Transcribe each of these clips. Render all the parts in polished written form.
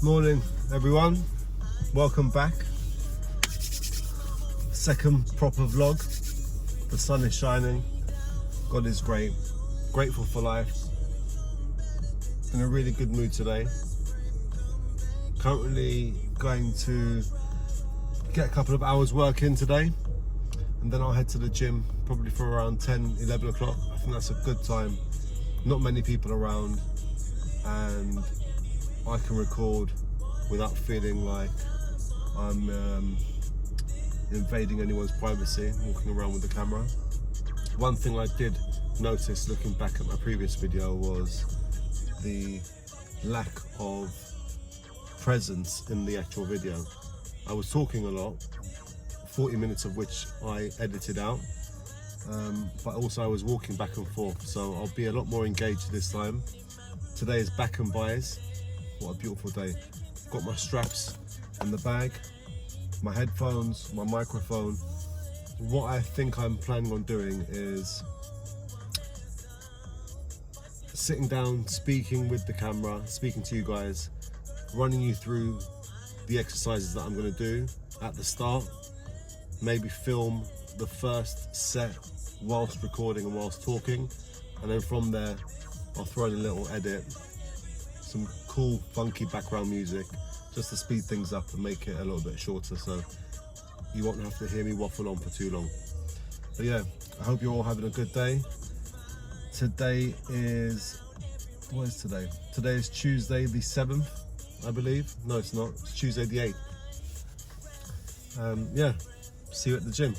Morning everyone, welcome back. Second proper vlog. The sun is shining, God is great, grateful for life. In a really good mood today. Currently going to get a couple of hours work in today, and then I'll head to the gym probably for around 10-11 o'clock. I think that's a good time, not many people around, and I can record without feeling like I'm invading anyone's privacy, walking around with the camera. One thing I did notice looking back at my previous video was the lack of presence in the actual video. I was talking a lot, 40 minutes of which I edited out, but also I was walking back and forth, so I'll be a lot more engaged this time. Today is back and buys. What a beautiful day. Got my straps in the bag, my headphones, my microphone. What I think I'm planning on doing is sitting down, speaking with the camera, speaking to you guys, running you through the exercises that I'm going to do at the start, maybe film the first set whilst recording and whilst talking, and then from there I'll throw in a little edit, some cool funky background music just to speed things up and make it a little bit shorter, so you won't have to hear me waffle on for too long. But yeah, I hope you're all having a good day. Today is, what is today? Today is Tuesday the 7th, I believe. No, it's not. It's Tuesday the 8th. Yeah, see you at the gym.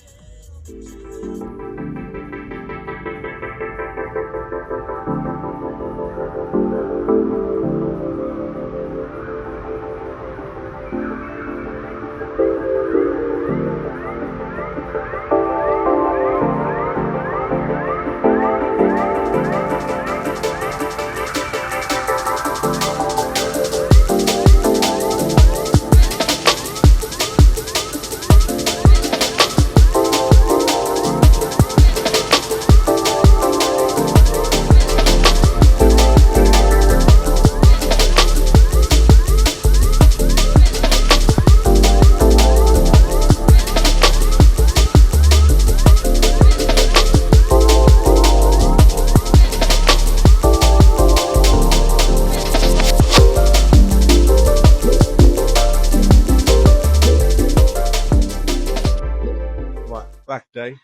Back day.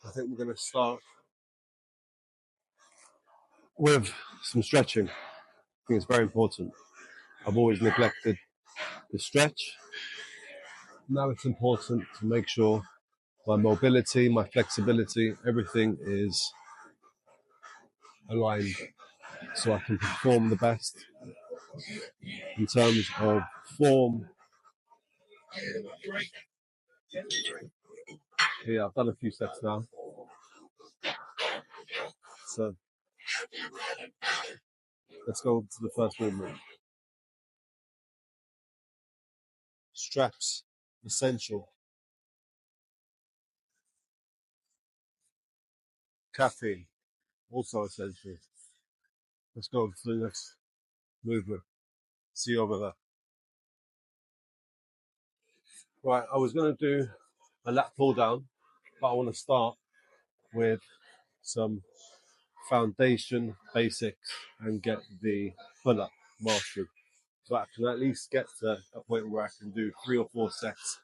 I think we're going to start with some stretching. I think it's very important. I've always neglected the stretch. Now it's important to make sure my mobility, my flexibility, everything is aligned so I can perform the best in terms of form. Yeah, I've done a few sets now. So let's go to the first movement. Straps, essential. Caffeine, also essential. Let's go to the next movement. See you over there. Right, I was going to do a lat pull down, but I want to start with some foundation basics and get the pull up mastery. So I can at least get to a point where I can do 3 or 4 sets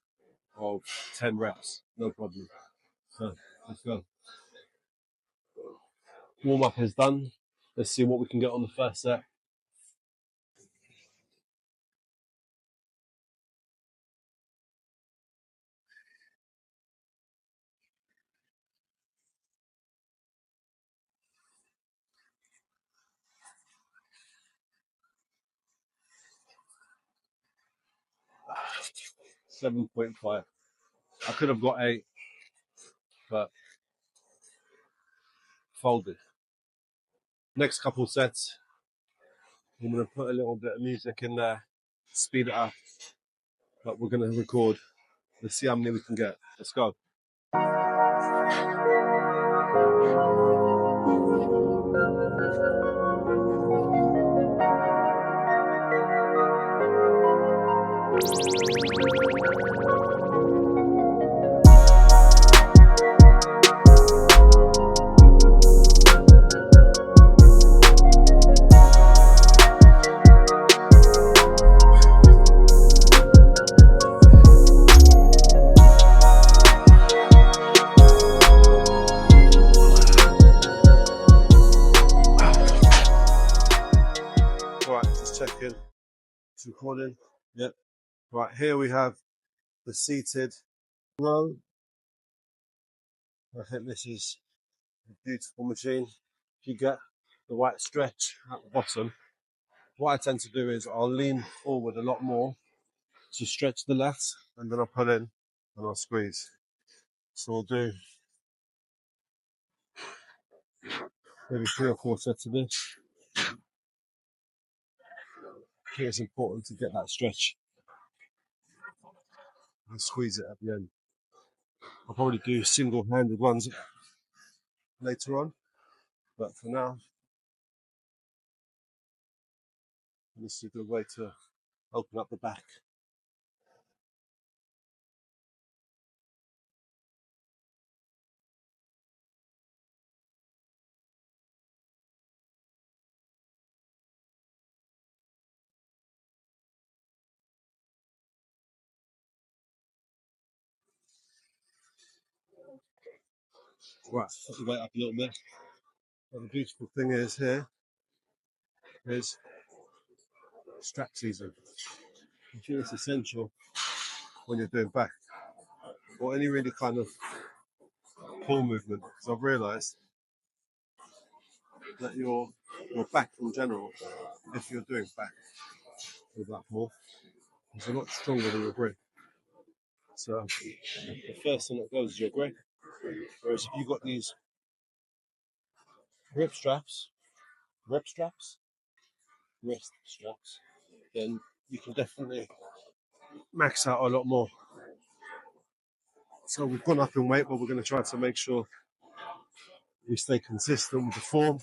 of 10 reps, no problem. So let's go. Warm up is done. Let's see what we can get on the first set. $7.5. I could have got 8, but folded. Next couple sets, I'm going to put a little bit of music in there, speed it up, but we're going to record. Let's see how many we can get. Let's go. Right, just checking. It's recording. Yep. Right, here we have the seated row. I think this is a beautiful machine. If you get the right stretch at the bottom, what I tend to do is I'll lean forward a lot more to stretch the lats, and then I'll pull in and I'll squeeze. So we'll do maybe 3 or 4 sets of this. I think it's important to get that stretch and squeeze it at the end. I'll probably do single-handed ones later on, but for now, this is a good way to open up the back. Right, put the weight up a little bit. But the beautiful thing is here is strap season. I think it's essential when you're doing back or any really kind of pull movement. Because I've realised that your back in general, if you're doing back with that pull, is a lot stronger than your grip. So the first thing that goes is your grip. Whereas if you've got these grip straps, wrist straps, then you can definitely max out a lot more. So we've gone up in weight, but we're going to try to make sure we stay consistent with the form.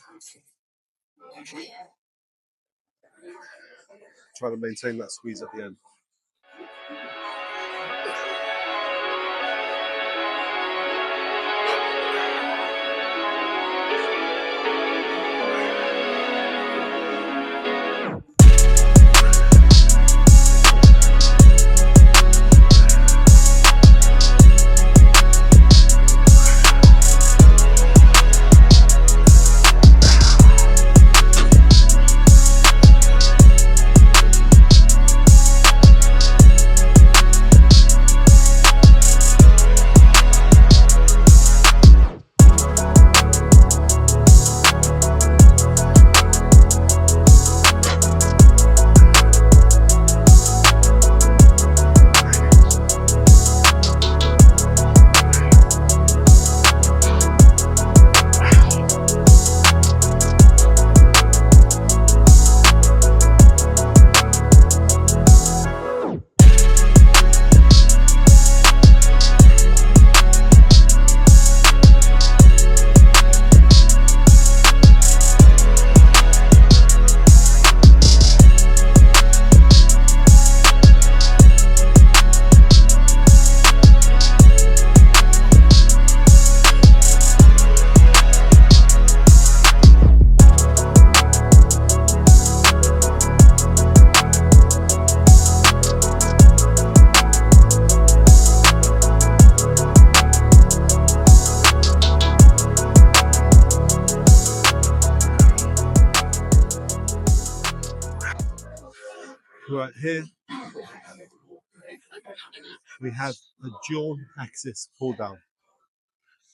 Try to maintain that squeeze at the end. Right here, we have a dual axis pull down.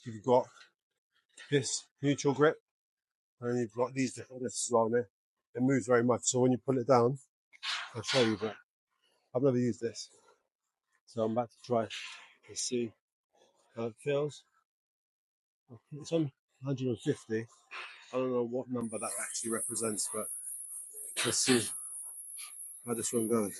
You've got this neutral grip, and you've got these different grips around it. It moves very much, so when you pull it down, I'll show you, but I've never used this. So I'm about to try to see how it feels. It's on 150. I don't know what number that actually represents, but let's see how this one goes.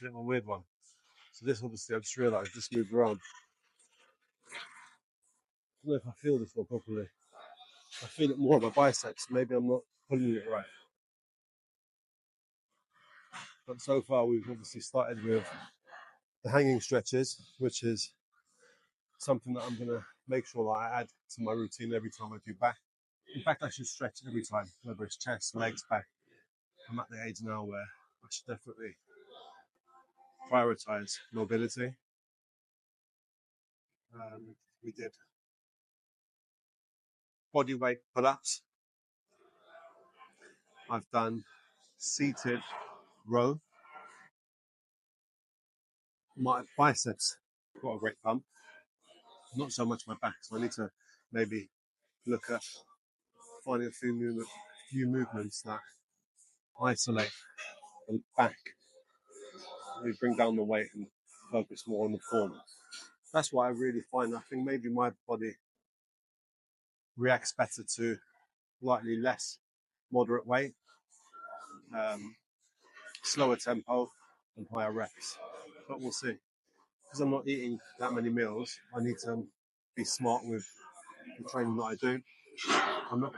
bit of a weird one. So this obviously I just realised this moved around. I don't know if I feel this one properly. I feel it more on my biceps. Maybe I'm not pulling it right. But so far we've obviously started with the hanging stretches, which is something that I'm going to make sure that I add to my routine every time I do back. In fact, I should stretch every time, whether it's chest, legs, back. I'm at the age now where I should definitely prioritize mobility. We did body weight pull-ups. I've done seated row. My biceps got a great pump. Not so much my back, so I need to maybe look at finding a few movements that isolate the back. We bring down the weight and focus more on the form. That's what I really find. I think maybe my body reacts better to slightly less moderate weight, slower tempo, and higher reps. But we'll see. Because I'm not eating that many meals, I need to be smart with the training that I do. I'm not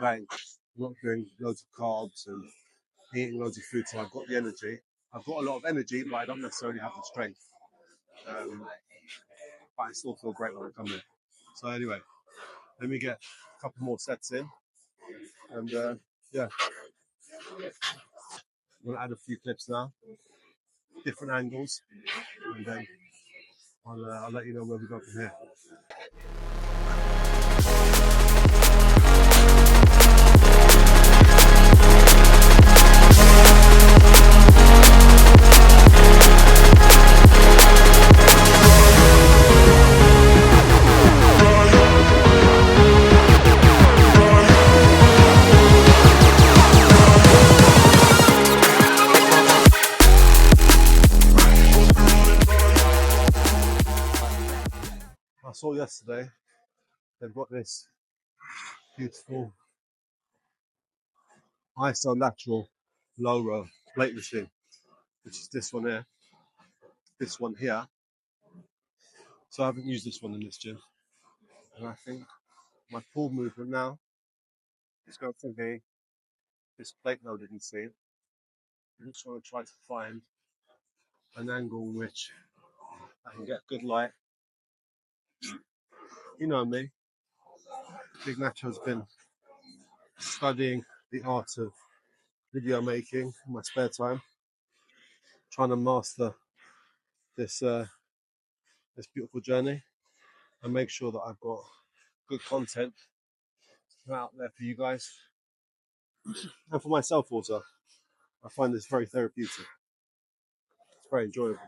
doing loads of carbs and eating loads of food, so I've got the energy. I've got a lot of energy, but I don't necessarily have the strength. But I still feel great when I come in. So anyway, let me get a couple more sets in, and yeah, I'm gonna add a few clips now, different angles, and then I'll let you know where we go from here. I saw yesterday they've got this beautiful iso-lateral low row plate machine, which is this one here, this one here. So I haven't used this one in this gym, and I think my pull movement now is going to be this plate loading scene. I'm just going to try to find an angle which I can get good light. You know me, Big Nacho's been studying the art of video making in my spare time, trying to master this this beautiful journey and make sure that I've got good content out there for you guys and for myself also. I find this very therapeutic. It's very enjoyable.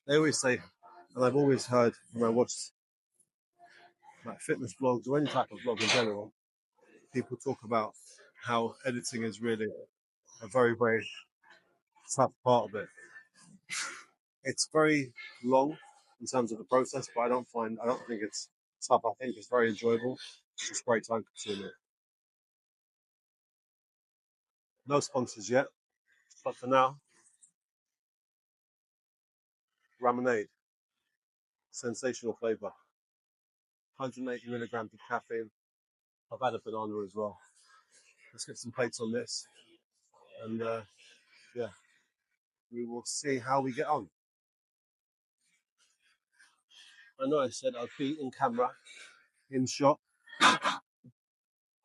They always say, and I've always heard when I watch like fitness blogs or any type of blog in general, people talk about how editing is really a very, very tough part of it. It's very long in terms of the process, but I don't think it's tough. I think it's very enjoyable. It's just very time consuming. No sponsors yet, but for now, Ramonade, sensational flavour, 180 milligrams of caffeine. I've had a banana as well. Let's get some plates on this, and yeah, we will see how we get on. I know I said I'd be in camera, in shot. I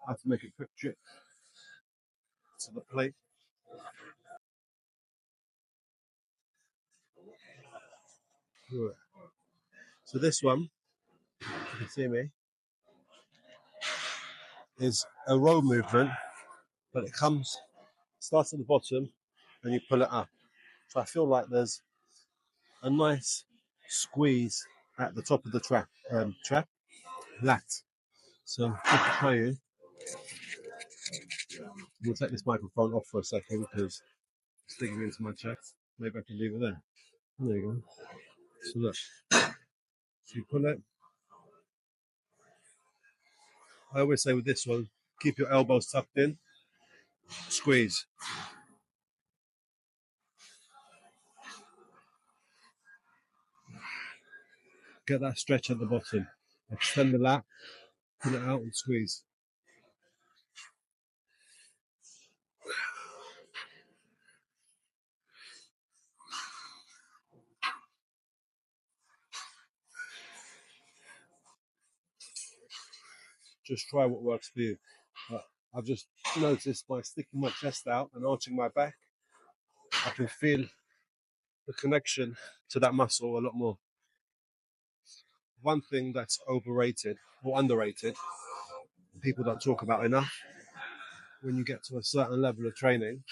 have to make a quick trip to the plate. Right. So this one, you can see me, is a row movement, but it starts at the bottom and you pull it up. So I feel like there's a nice squeeze at the top of the trap. That. So just to show you, we'll take this microphone off for a second because it's sticking into my chest. Maybe I can leave it there. There you go. So look, so you pull it. I always say with this one, keep your elbows tucked in, squeeze. Get that stretch at the bottom. Extend the lat, pull it out and squeeze. Just try what works for you. I've just noticed by sticking my chest out and arching my back, I can feel the connection to that muscle a lot more. One thing that's overrated or underrated, people don't talk about enough when you get to a certain level of training,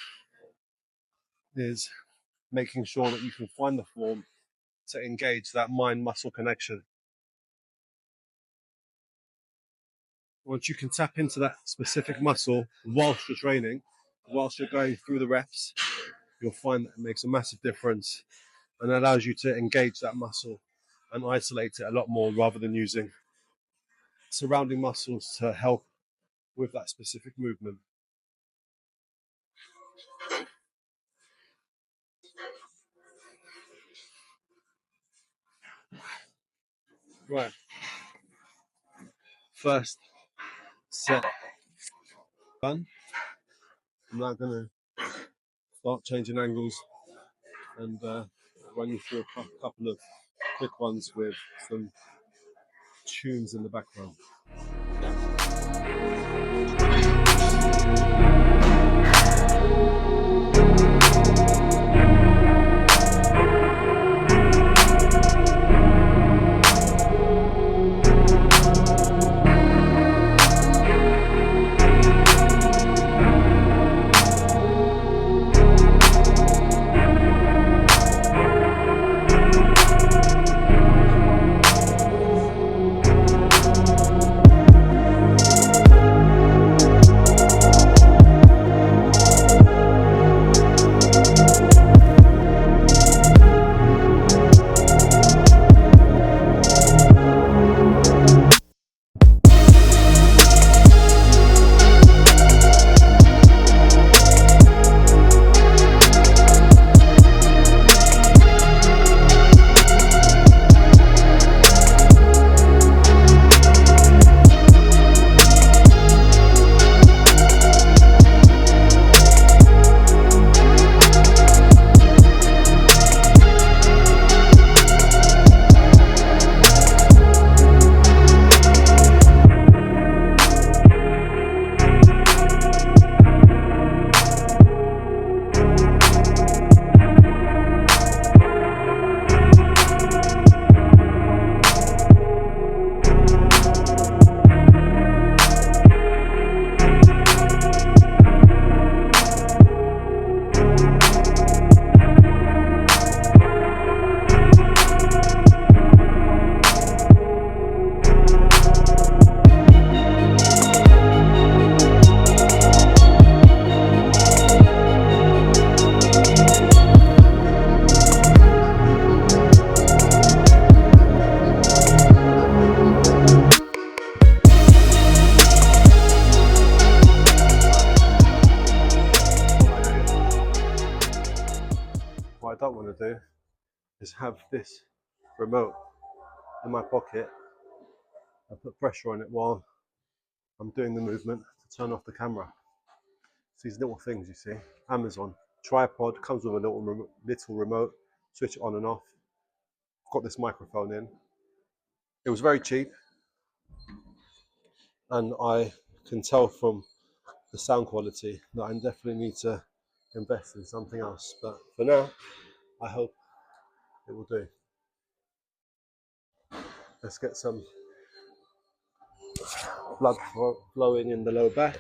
is making sure that you can find the form to engage that mind-muscle connection. Once you can tap into that specific muscle whilst you're training, whilst you're going through the reps, you'll find that it makes a massive difference and allows you to engage that muscle and isolate it a lot more rather than using surrounding muscles to help with that specific movement. Right, first set done. I'm now going to start changing angles and run you through a couple of quick ones with some tunes in the background. What I don't want to do is have this remote in my pocket. I put pressure on it while I'm doing the movement to turn off the camera. It's these little things you see. Amazon tripod comes with a little remote, switch it on and off. I've got this microphone in. It was very cheap, and I can tell from the sound quality that I definitely need to invest in something else. But for now, I hope it will do. Let's get some blood flowing in the lower back.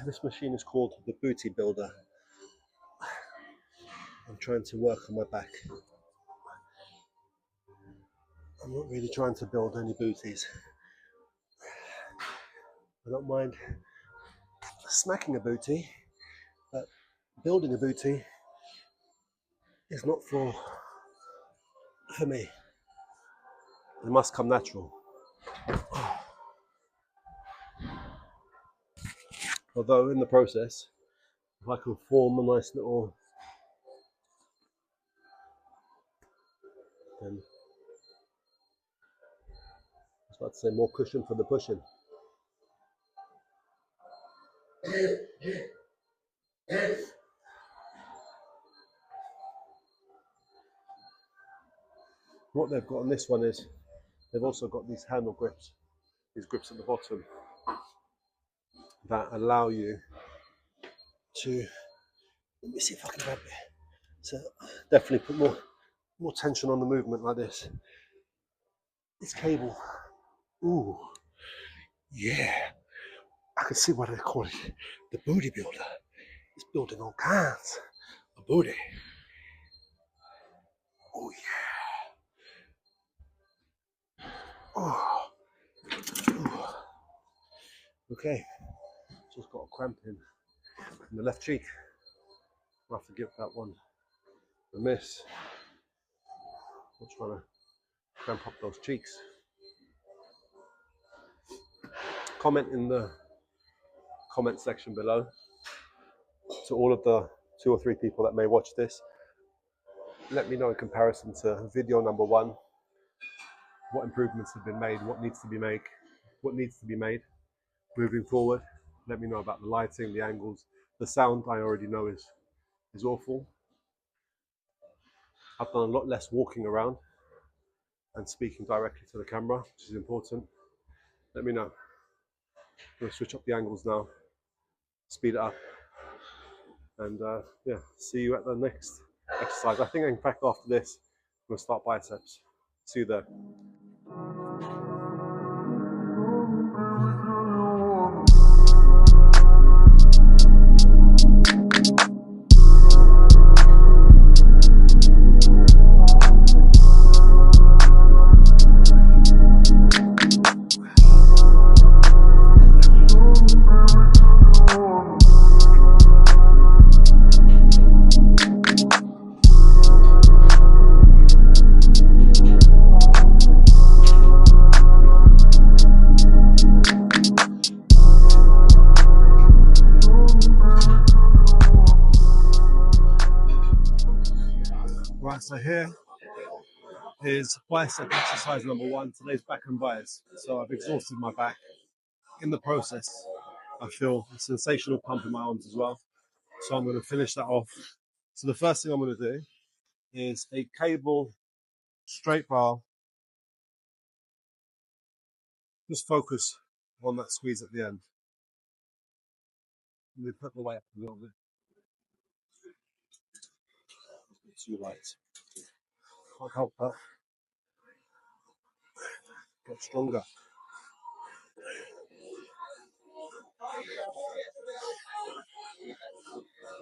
This machine is called the Booty Builder. I'm trying to work on my back. I'm not really trying to build any booties. I don't mind smacking a booty, but building a booty is not for me. It must come natural. Although in the process, If I can form a nice little, then I was about to say more cushion for the pushing. What they've got on this one is they've also got these handle grips, these grips at the bottom that allow you to, let me see if I can grab it. So definitely put more tension on the movement like this. This cable, ooh, yeah. I can see what they call it, the booty builder. It's building all kinds of booty. Oh yeah. Oh. Ooh. Okay, just got a cramp in the left cheek. I'll have to give that one a miss. I'm trying to cramp up those cheeks. Comment in the comment section below to all of the 2 or 3 people that may watch this. Let me know in comparison to video number 1 what improvements have been made, what needs to be made moving forward. Let me know about the lighting, the angles, the sound. I already know is awful. I've done a lot less walking around and speaking directly to the camera, which is important. Let me know. I'm going to switch up the angles now, speed it up, and yeah, see you at the next exercise. I think in fact after this, I'm going to start biceps. See you there. Right, so here is bicep exercise number 1. Today's back and biceps. So I've exhausted my back. In the process, I feel a sensational pump in my arms as well. So I'm going to finish that off. So the first thing I'm going to do is a cable straight bar. Just focus on that squeeze at the end. Let me put the weight up a little bit. Too light. Can't help that. Get stronger.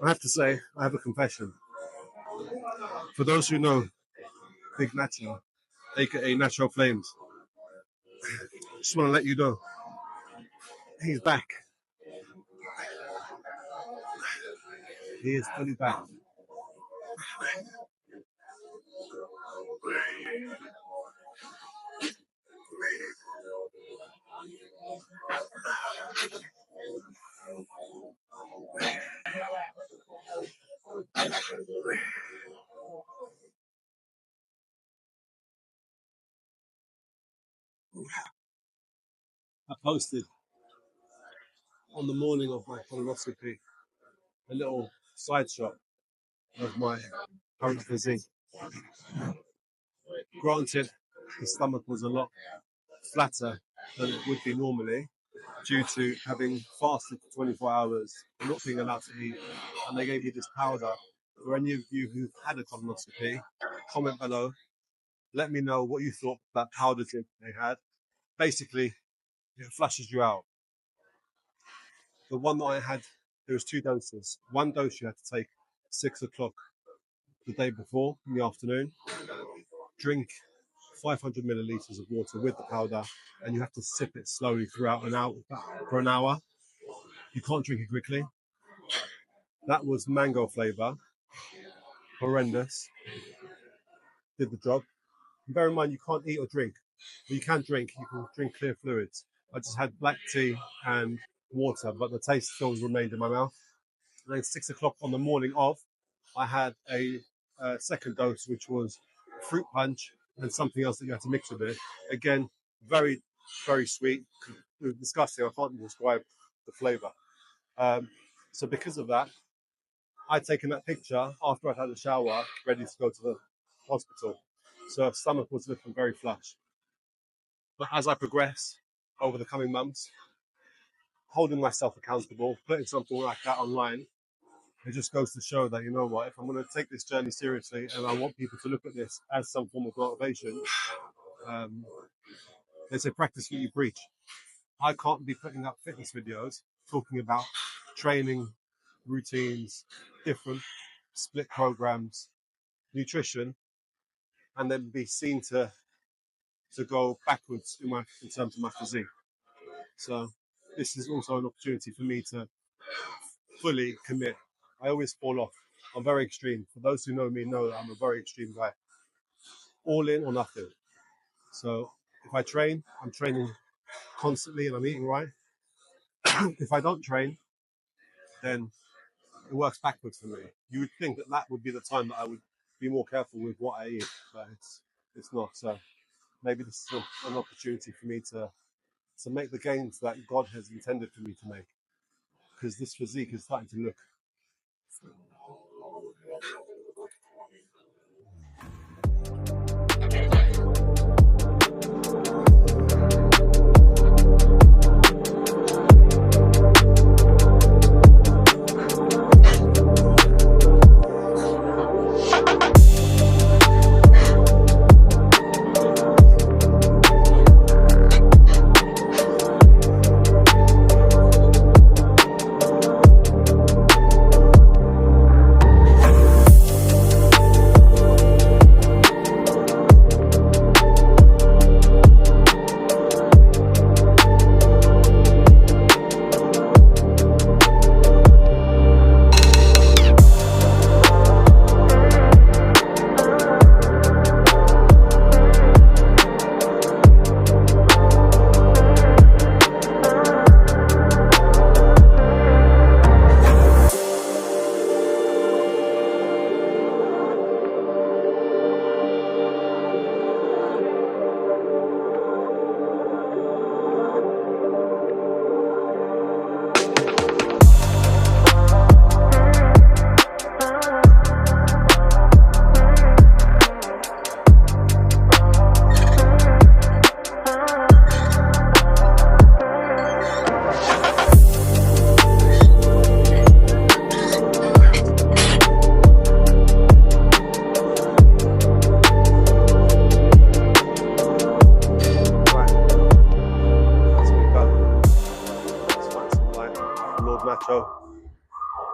I have to say, I have a confession. For those who know Big Nacho, aka Nacho Flames, I just want to let you know, he's back. He is fully back. I posted on the morning of my colonoscopy a little side shot of my current physique. Granted, the stomach was a lot flatter than it would be normally due to having fasted for 24 hours and not being allowed to eat. And they gave me this powder. For any of you who've had a colonoscopy, comment below. Let me know what you thought that powder drink they had. Basically, it flushes you out. The one that I had, there was 2 doses. One dose you had to take 6 o'clock the day before in the afternoon. Drink 500 milliliters of water with the powder, and you have to sip it slowly throughout for an hour. You can't drink it quickly. That was mango flavor. Horrendous. Did the job. And bear in mind, you can't eat or drink. But you can drink. You can drink clear fluids. I just had black tea and water, but the taste still remained in my mouth. And then 6 o'clock on the morning of, I had a second dose, which was fruit punch and something else that you had to mix with it. Again, very, very sweet. It was disgusting. I can't describe the flavour. So because of that, I'd taken that picture after I'd had a shower, ready to go to the hospital. So her stomach was looking very flush. But as I progress over the coming months, holding myself accountable, putting something like that online, it just goes to show that, you know what, if I'm going to take this journey seriously and I want people to look at this as some form of motivation, they say practice what you preach. I can't be putting up fitness videos talking about training, routines, different split programs, nutrition, and then be seen to go backwards in terms of my physique. So this is also an opportunity for me to fully commit. I always fall off. I'm very extreme. For those who know me know that I'm a very extreme guy. All in or nothing. So if I train, I'm training constantly and I'm eating right. If I don't train, then it works backwards for me. You would think that that would be the time that I would be more careful with what I eat, but it's not. So maybe this is an opportunity for me to make the gains that God has intended for me to make, because this physique is starting to look.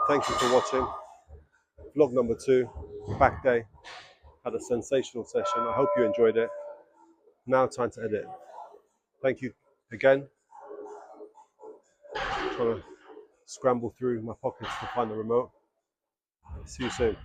Thank you for watching. Vlog number 2, back day. Had a sensational session. I hope you enjoyed it. Now time to edit. Thank you again. Trying to scramble through my pockets to find the remote. See you soon.